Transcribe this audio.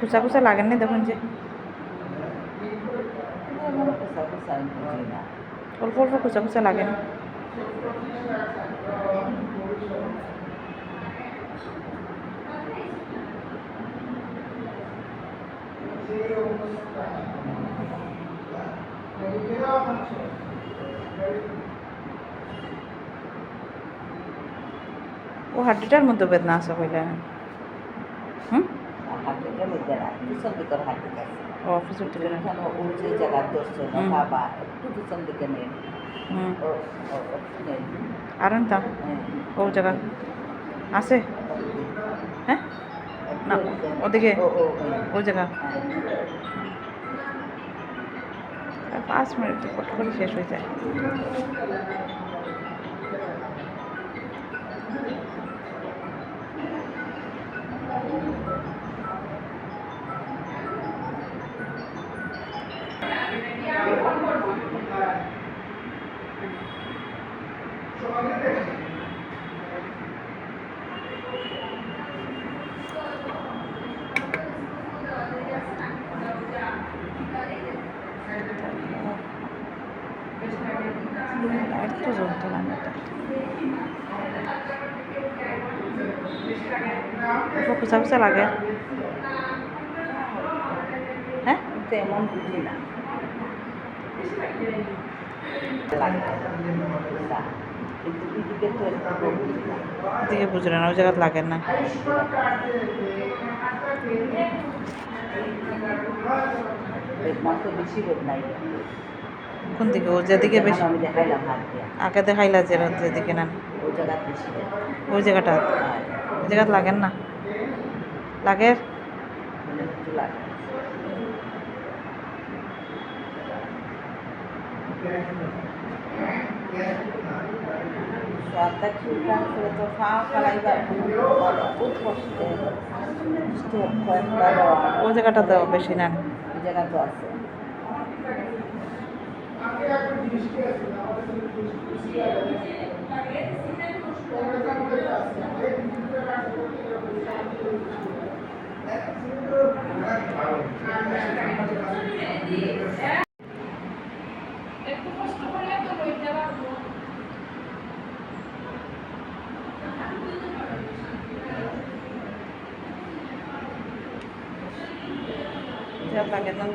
কুচা কুচা লাগেন না দেখুন যে অল্প অল্প কুচা কুচা লাগেন। ও হাড্ডিটার মধ্যে বেদনা আছে কইলে হুম হাড্ডিটার মধ্যে না পিছন দিকের হাড্ডিটা ও পিছন থেকে না ওই যে জায়গা ধরছে না বাবা একটু পিছন দিকে নেই হুম ও নেই আর তা ও জায়গা আছে হ্যাঁ না ওদিকে ওই জায়গা 5 মিনিট কত করে শেষ হয়ে যায়। একটু যন্ত্রণা কুচা কুচা লাগে হ্যাঁ তেমন বুঝি না এদিকে বুঝলেন না ওই জায়গা লাগেন না বেশি বোধ নাই কোন দিকে ও যেদিকে বেশি আমি দেখাইলাম হাত দিয়ে আগে দেখাইলা যেদিকে না ওই জায়গা বেশি ওই জায়গাটা ওই জায়গা লাগেন না লাগে একটু লাগে সপ্তাহ চুলকান করে তো ফাঁক ফেলাইবার খুব কষ্ট ওই জায়গাটা তো বেশি না ওই জায়গা তো আছে লাগে না